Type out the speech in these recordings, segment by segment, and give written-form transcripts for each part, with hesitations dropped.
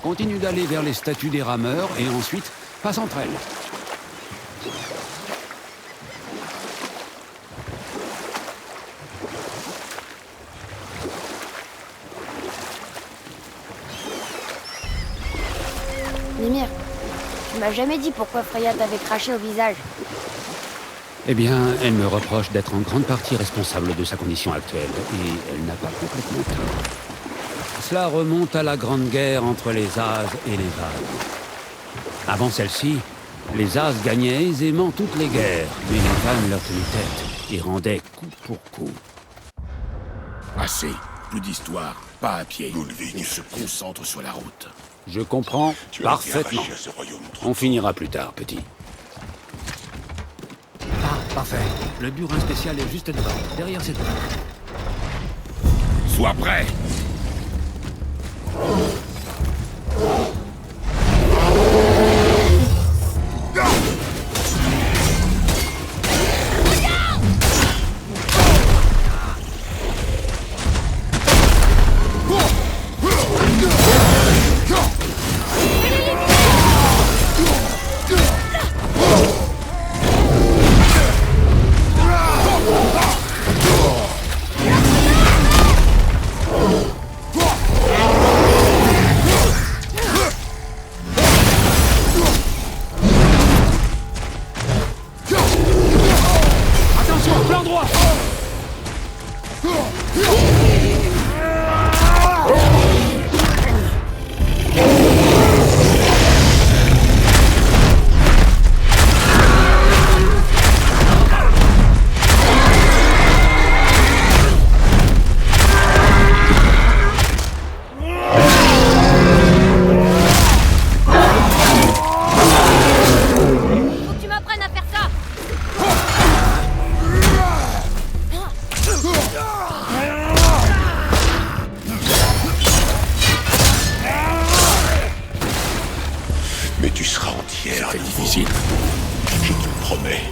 Continue d'aller vers les statues des rameurs et ensuite passe entre elles. Mimir, tu m'as jamais dit pourquoi Freya t'avait craché au visage. Eh bien, elle me reproche d'être en grande partie responsable de sa condition actuelle, et elle n'a pas complètement tort. Cela remonte à la grande guerre entre les As et les Vannes. Avant celle-ci, les As gagnaient aisément toutes les guerres, mais les Vannes leur tenaient tête et rendaient coup pour coup. Assez. Plus d'histoire. Pas à pied. Ludwig se concentre sur la route. Je comprends parfaitement. On finira plus tard, petit. Ah, parfait. Le burin spécial est juste devant, derrière cette porte. Sois prêt! Mais tu seras entière. C'est difficile. Je te le promets.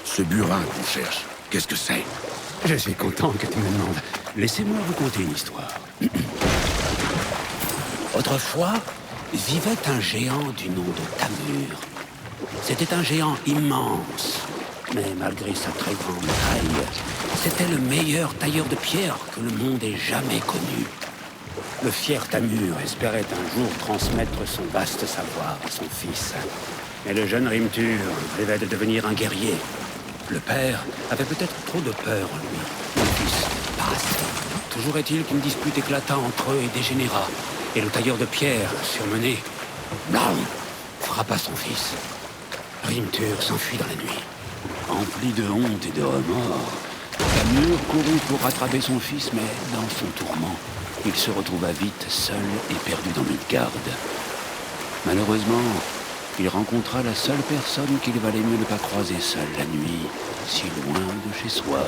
Ce burin qu'on cherche, qu'est-ce que c'est? Je suis content que tu me demandes. Laissez-moi vous conter une histoire. Autrefois, vivait un géant du nom de Tamur. C'était un géant immense, mais malgré sa très grande taille, c'était le meilleur tailleur de pierre que le monde ait jamais connu. Le fier Tamur espérait un jour transmettre son vaste savoir à son fils. Mais le jeune Rimtur rêvait de devenir un guerrier. Le père avait peut-être trop de peur en lui. Le fils passe. Toujours est-il qu'une dispute éclata entre eux et dégénéra. Et le tailleur de pierre, surmené, blam, frappa son fils. Rimtur s'enfuit dans la nuit. Empli de honte et de remords, Tamur courut pour rattraper son fils, mais dans son tourment, il se retrouva vite seul et perdu dans Midgard. Malheureusement, il rencontra la seule personne qu'il valait mieux ne pas croiser seul la nuit, si loin de chez soi.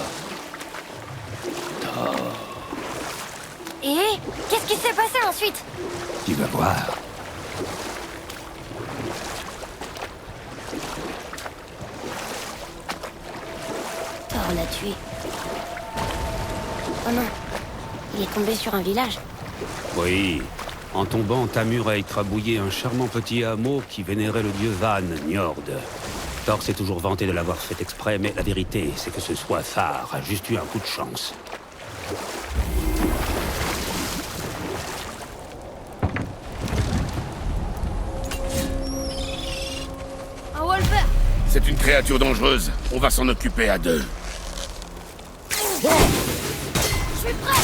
Thor. Et qu'est-ce qui s'est passé ensuite? Tu vas voir. Thor l'a tué. Oh non, il est tombé sur un village. Oui. En tombant, Tamur a écrabouillé un charmant petit hameau qui vénérait le dieu Van, Njord. Thor s'est toujours vanté de l'avoir fait exprès, mais la vérité, c'est que ce soit Thar a juste eu un coup de chance. Un Wolfer! C'est une créature dangereuse. On va s'en occuper à deux. Je suis prêt!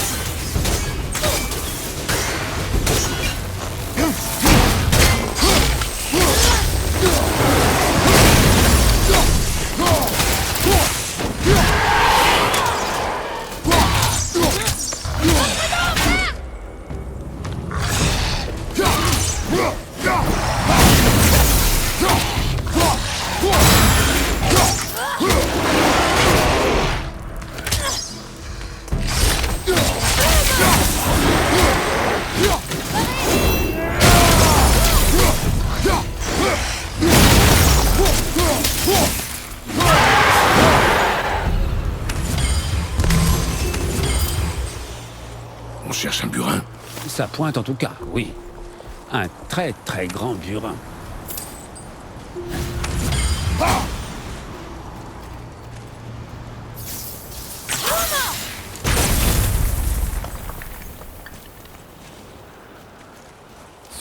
cherche un burin? Ça pointe en tout cas, oui. Un très très grand burin.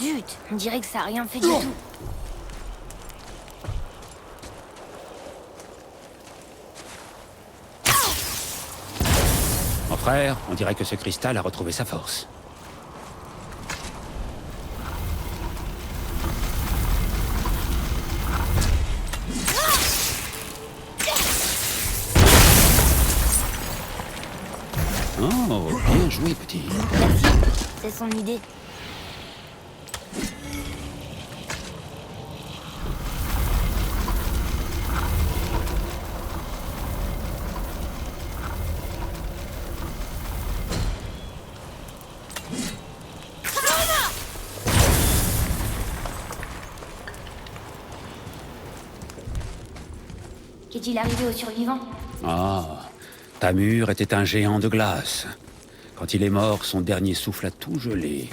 Zut, on dirait que ça a rien fait du tout. Mon frère, on dirait que ce cristal a retrouvé sa force. Oh, bien joué, petit. Merci, c'est son idée. Qu'est-il arrivé aux survivants? Ah, Tamur était un géant de glace. Quand il est mort, son dernier souffle a tout gelé.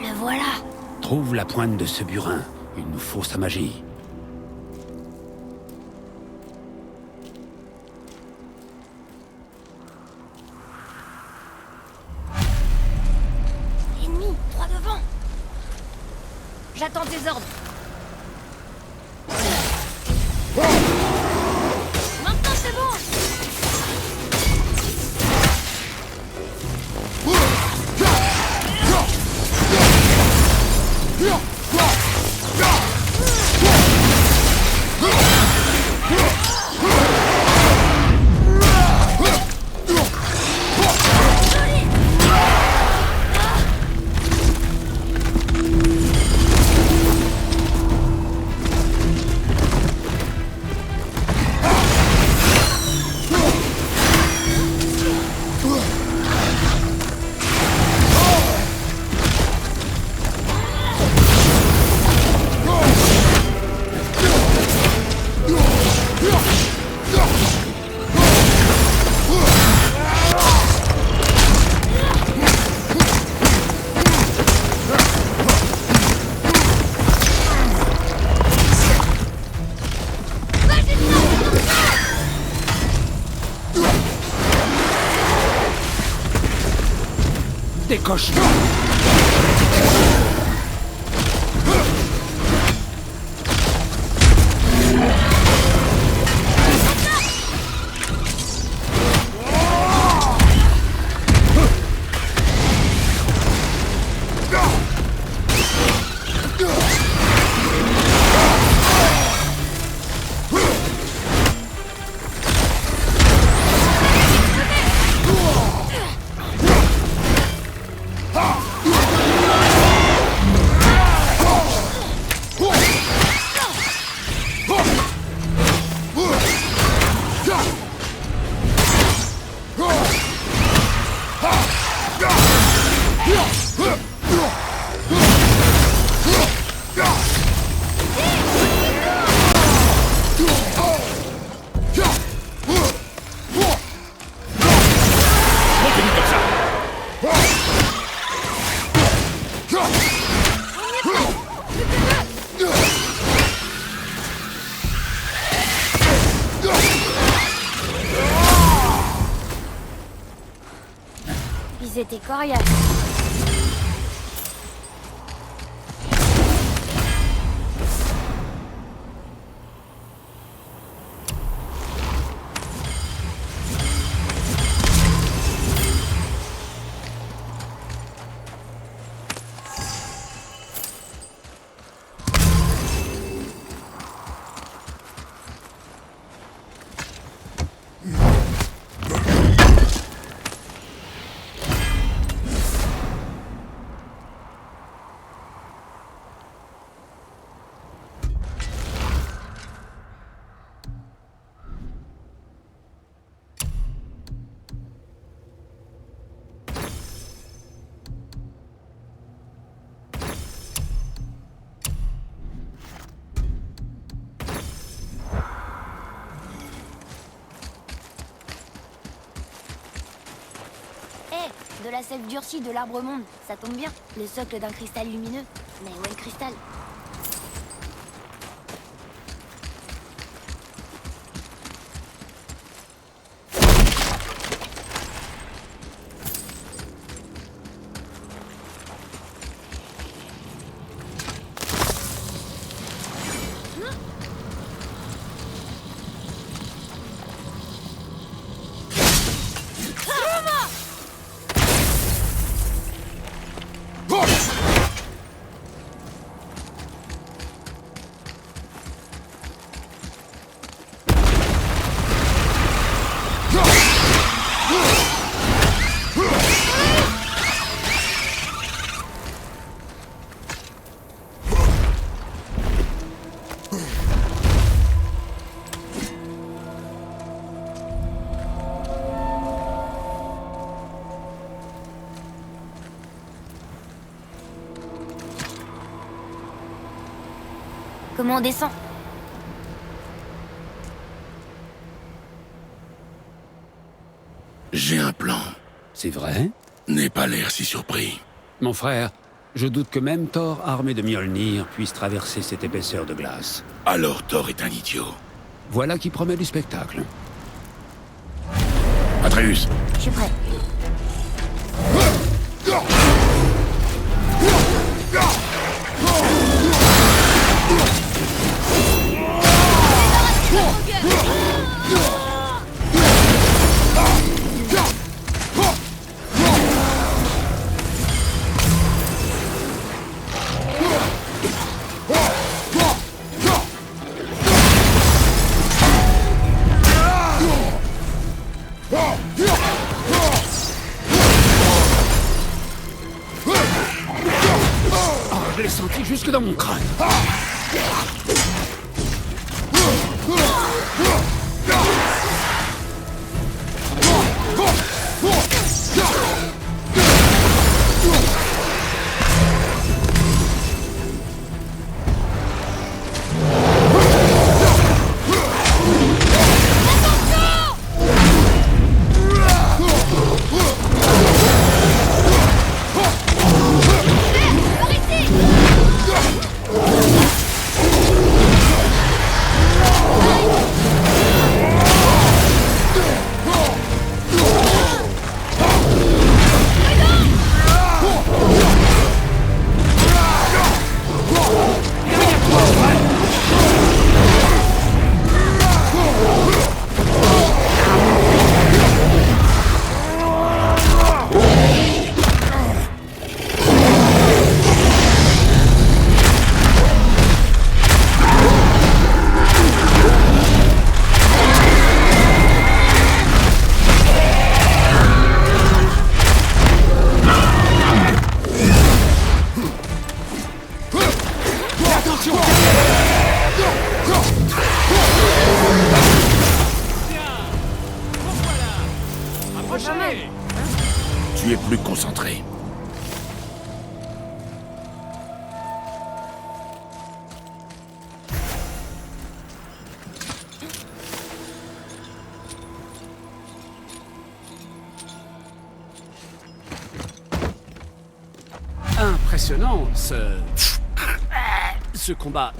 Le voilà. Trouve la pointe de ce burin. Il nous faut sa magie. Ennemi, droit devant. J'attends tes ordres. Maintenant c'est bon. Des cauchemars! Ils étaient coriaces. De la sève durcie de l'arbre monde, ça tombe bien. Le socle d'un cristal lumineux. Mais où est le cristal? Comment on descend? J'ai un plan. C'est vrai? N'aie pas l'air si surpris. Mon frère, je doute que même Thor, armé de Mjolnir, puisse traverser cette épaisseur de glace. Alors Thor est un idiot. Voilà qui promet du spectacle. Atreus, Je suis prêt. Je l'ai senti jusque dans mon crâne. Tu es plus concentré. Impressionnant, ce combat.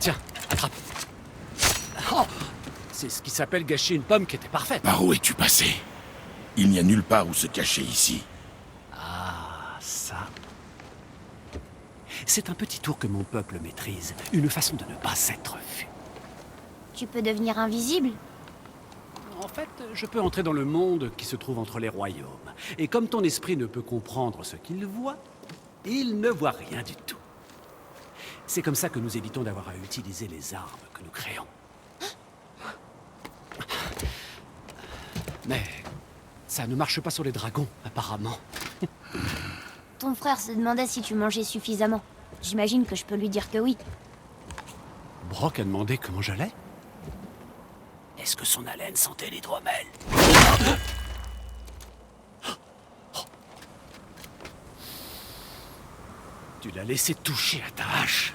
Tiens, attrape. Oh, c'est ce qui s'appelle gâcher une pomme qui était parfaite. Par où es-tu passé? Il n'y a nulle part où se cacher ici. C'est un petit tour que mon peuple maîtrise. Une façon de ne pas être vu. Tu peux devenir invisible? En fait, je peux entrer dans le monde qui se trouve entre les royaumes. Et comme ton esprit ne peut comprendre ce qu'il voit, il ne voit rien du tout. C'est comme ça que nous évitons d'avoir à utiliser les armes que nous créons. Mais ça ne marche pas sur les dragons, apparemment. Ton frère se demandait si tu mangeais suffisamment. J'imagine que je peux lui dire que oui. Brock a demandé comment j'allais. Est-ce que son haleine sentait l'hydromel? Tu l'as laissé toucher à ta hache.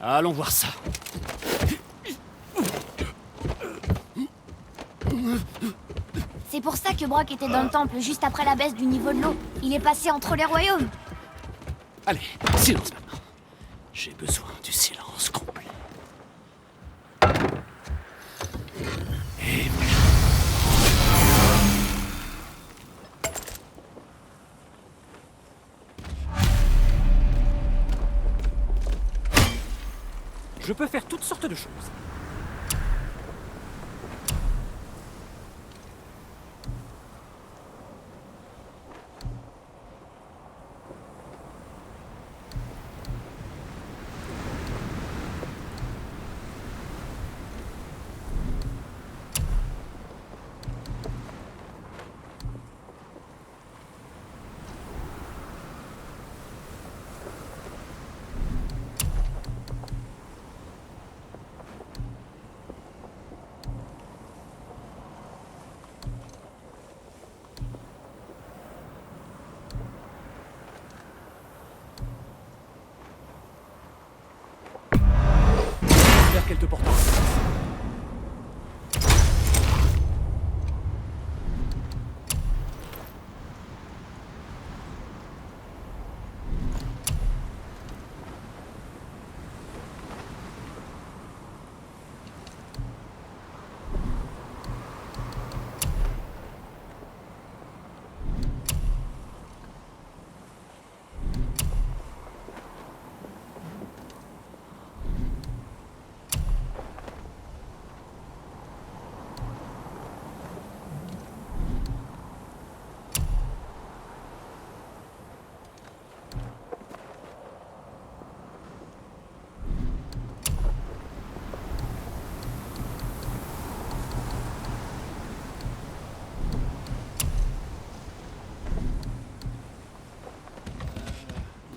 Allons voir ça. C'est pour ça que Brock était dans le temple juste après la baisse du niveau de l'eau. Il est passé entre les royaumes. Allez, silence maintenant. J'ai besoin du silence complet. Et voilà. Je peux faire toutes sortes de choses. J'espère qu'elle te porte en sécurité.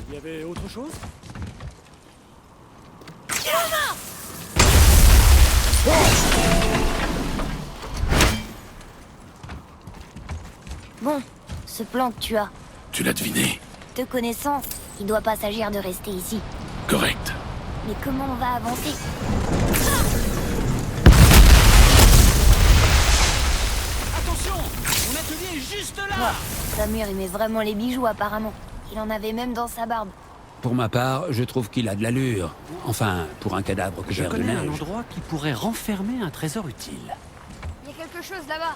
Il y avait autre chose? Bon, ce plan que tu as, Tu l'as deviné. te connaissant, il doit pas s'agir de rester ici. Correct. Mais comment on va avancer? Attention! Mon atelier est juste là! Samur aimait vraiment les bijoux apparemment. Il en avait même dans sa barbe. Pour ma part, je trouve qu'il a de l'allure. Enfin, pour un cadavre Je couvert de connais un neige. endroit qui pourrait renfermer un trésor utile. Il y a quelque chose là-bas.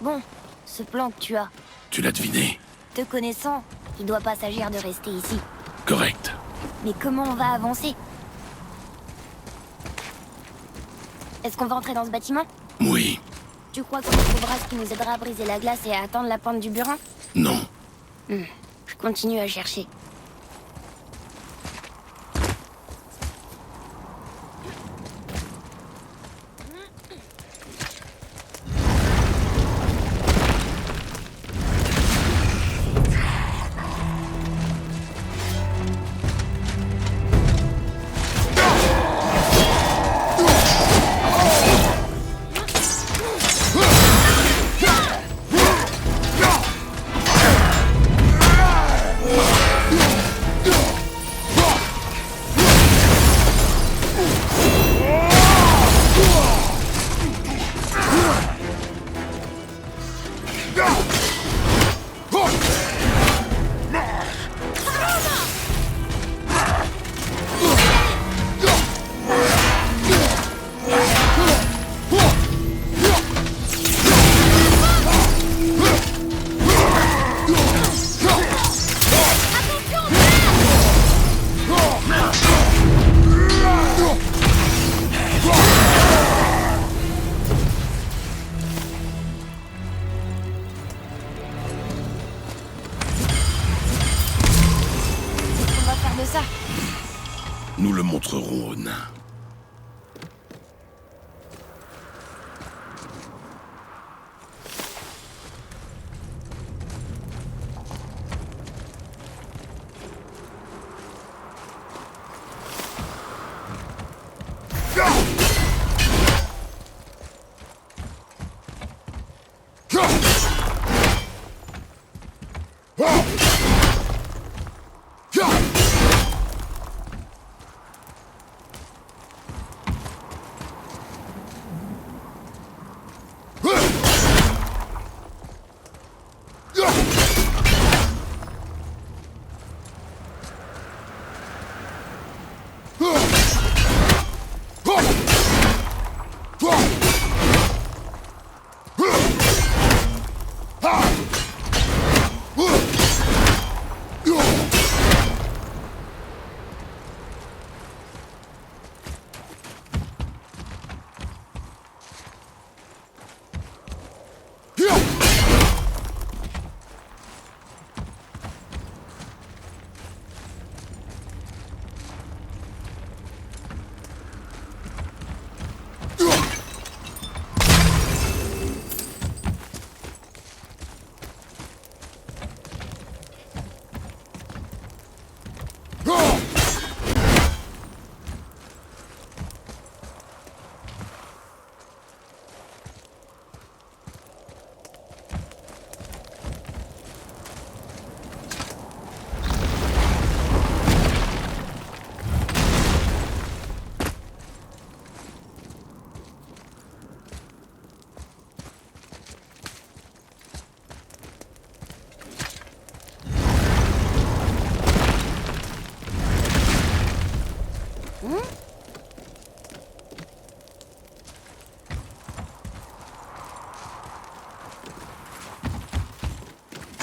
Bon, ce plan que tu as, Tu l'as deviné. te connaissant, il doit pas s'agir de rester ici. Correct. Mais comment on va avancer? Est-ce qu'on va entrer dans ce bâtiment? Oui. Tu crois qu'on trouvera ce qui nous aidera à briser la glace et à atteindre la pointe du burin? Non. Je continue à chercher. de ça. Nous le montrerons aux nains.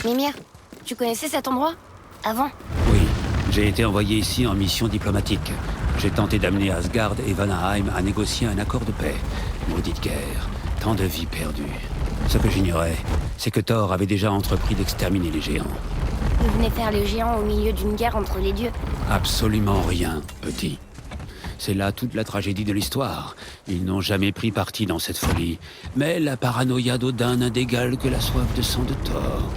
Mimir, tu connaissais cet endroit avant? Oui, j'ai été envoyé ici en mission diplomatique. J'ai tenté d'amener Asgard et Vanaheim à négocier un accord de paix. Maudite guerre, tant de vies perdues. Ce que j'ignorais, c'est que Thor avait déjà entrepris d'exterminer les géants. Vous venez faire le géant au milieu d'une guerre entre les dieux? Absolument rien, petit. C'est là toute la tragédie de l'histoire. Ils n'ont jamais pris parti dans cette folie. Mais la paranoïa d'Odin n'a d'égal que la soif de sang de Thor.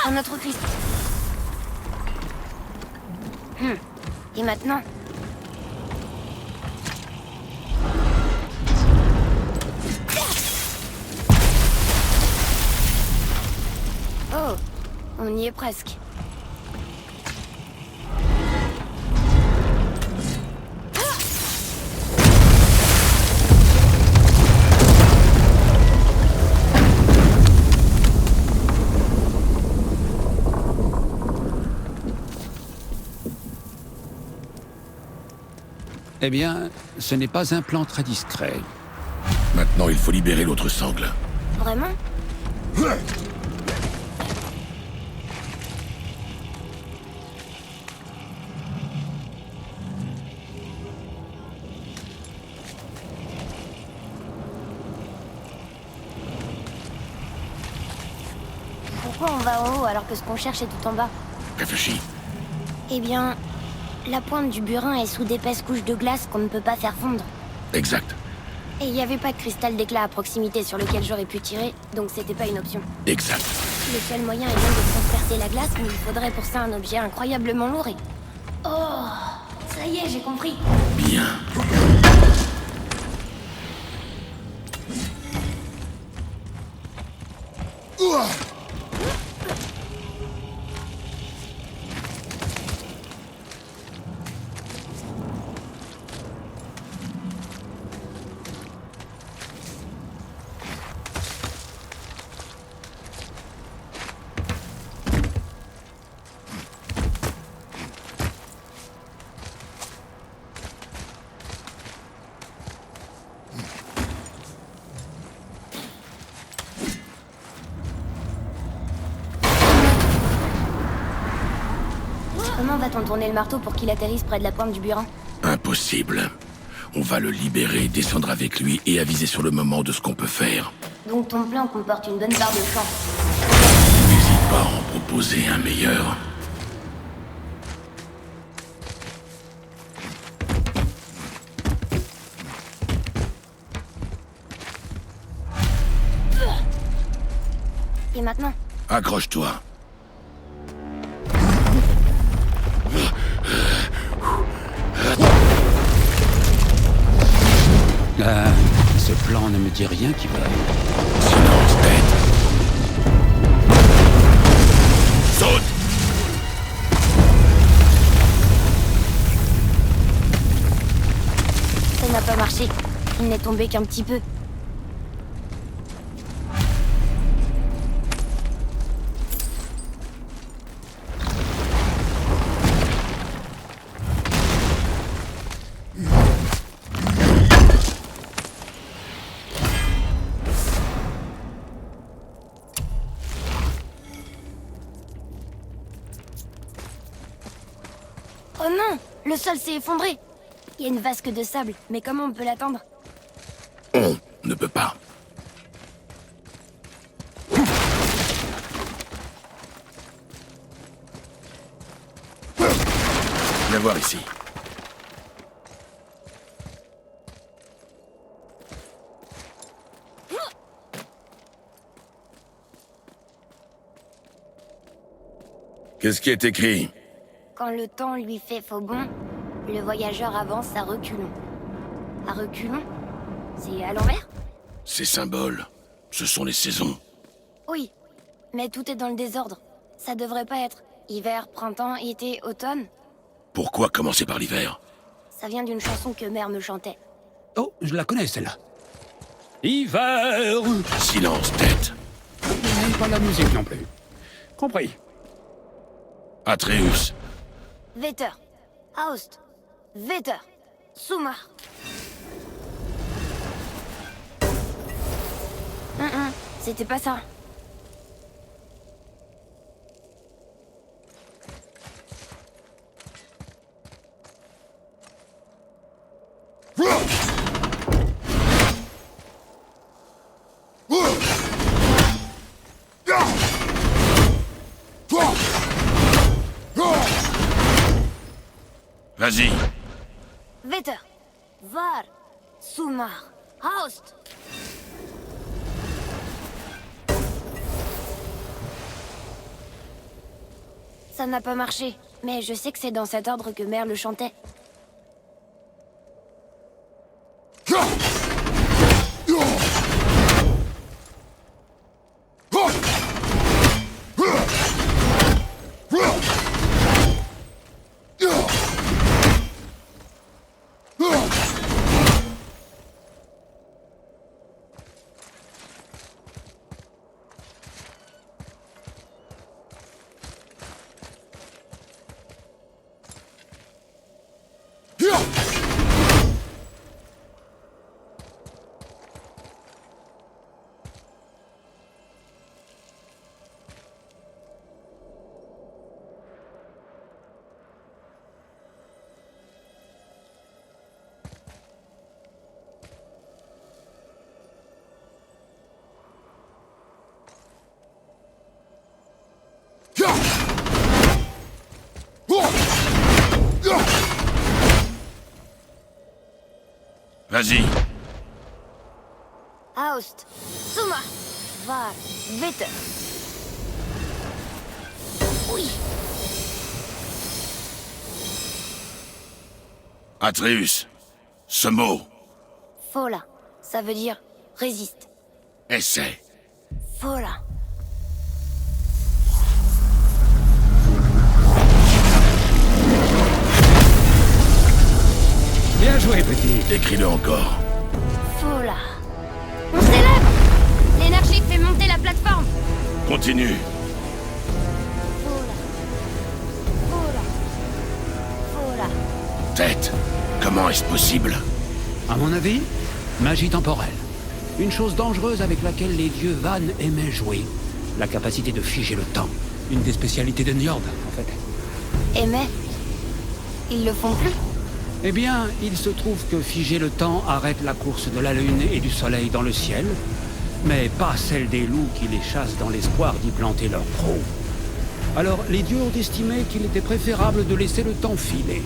Un autre Christ. Et maintenant? Oh, on y est presque. Eh bien, ce n'est pas un plan très discret. Maintenant, il faut libérer l'autre sangle. Vraiment? Pourquoi on va en haut alors que ce qu'on cherche est tout en bas? Réfléchis. Eh bien, la pointe du burin est sous d'épaisses couches de glace qu'on ne peut pas faire fondre. Exact. Et il n'y avait pas de cristal d'éclat à proximité sur lequel j'aurais pu tirer, donc c'était pas une option. Exact. Le seul moyen est bien de transpercer la glace, mais il faudrait pour ça un objet incroyablement lourd et... Oh, ça y est, j'ai compris. Bien. Comment va-t-on tourner le marteau pour qu'il atterrisse près de la pointe du burin? Impossible. On va le libérer, descendre avec lui et aviser sur le moment de ce qu'on peut faire. Donc ton plan comporte une bonne part de chance. N'hésite pas à en proposer un meilleur. Et maintenant? Accroche-toi. Ce plan ne me dit rien qui va. Silence, tête. Saute. Ça n'a pas marché. Il n'est tombé qu'un petit peu. Oh non! Le sol s'est effondré! Il y a une vasque de sable, mais comment on peut l'atteindre? On ne peut pas. Viens voir ici. Qu'est-ce qui est écrit? Quand le temps lui fait faux bond, le voyageur avance à reculons. À reculons? C'est à l'envers? Ces symboles, ce sont les saisons. Oui, mais tout est dans le désordre. Ça devrait pas être hiver, printemps, été, automne. Pourquoi commencer par l'hiver? Ça vient d'une chanson que mère me chantait. Oh, je la connais celle-là. Hiver! Silence, tête. Je n'aime pas la musique non plus. Compris. Atreus. Vetter. Haust. Vetter. Sumar. C'était pas ça. Vas-y. Vetter. Var. Sumar. Haust. Ça n'a pas marché, mais je sais que c'est dans cet ordre que mère le chantait. Vas-y. Aust, Suma, va, bitte. Oui. Atreus, ce mot, Fola, ça veut dire résiste. essaie. Fola. Bien joué, petit. Écris-le encore. Fola. On s'élève! L'énergie fait monter la plateforme. Continue. Fola. Fola. Fola. Tête, comment est-ce possible? À mon avis, magie temporelle. Une chose dangereuse avec laquelle les dieux Van aimaient jouer. La capacité de figer le temps. Une des spécialités de Njord, en fait. Et mais... Ils le font plus? Eh bien, il se trouve que figer le temps arrête la course de la lune et du soleil dans le ciel, mais pas celle des loups qui les chassent dans l'espoir d'y planter leur proue. Alors, les dieux ont estimé qu'il était préférable de laisser le temps filer.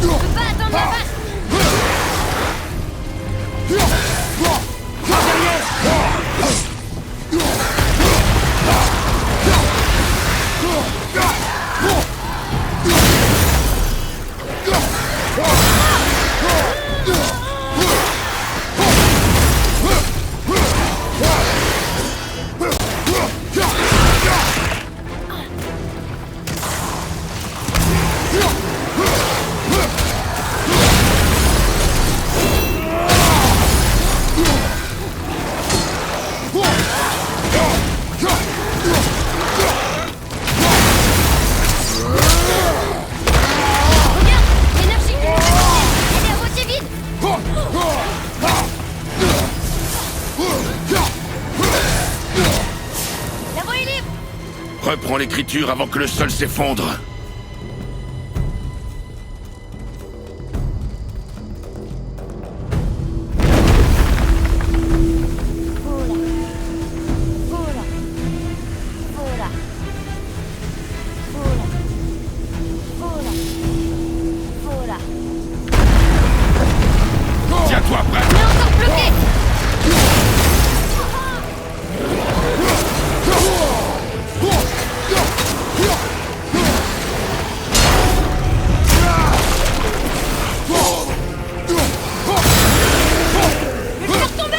Je peux pas attendre ma passe! Reprends l'écriture avant que le sol s'effondre. Tiens-toi prêt. On est encore bloqué! Je vais faire tomber!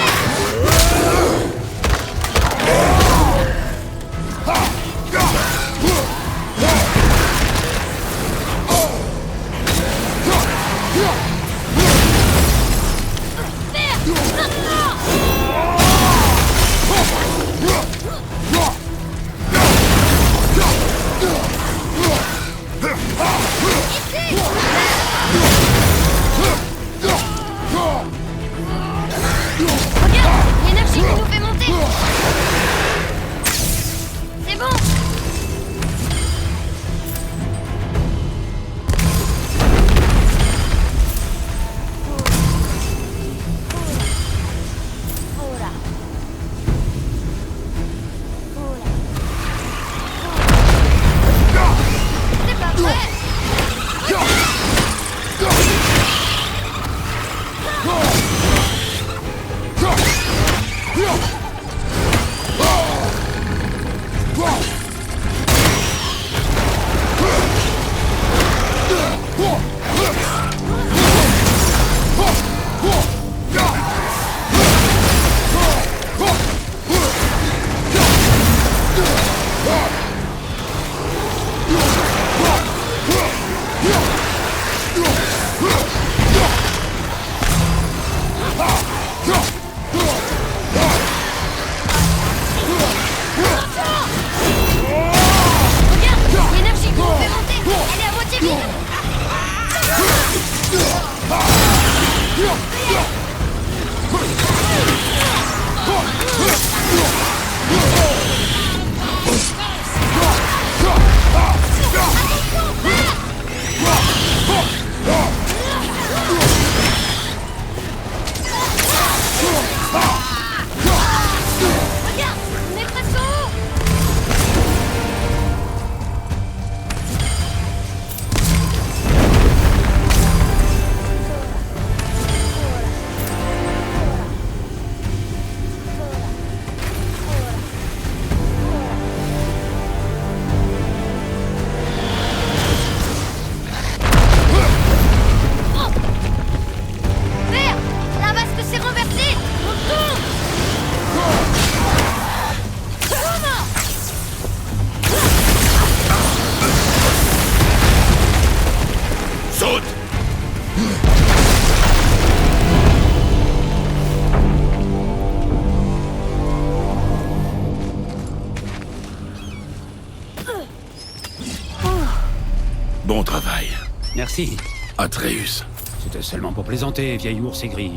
merci. Atreus. C'était seulement pour plaisanter, vieil ours aigri.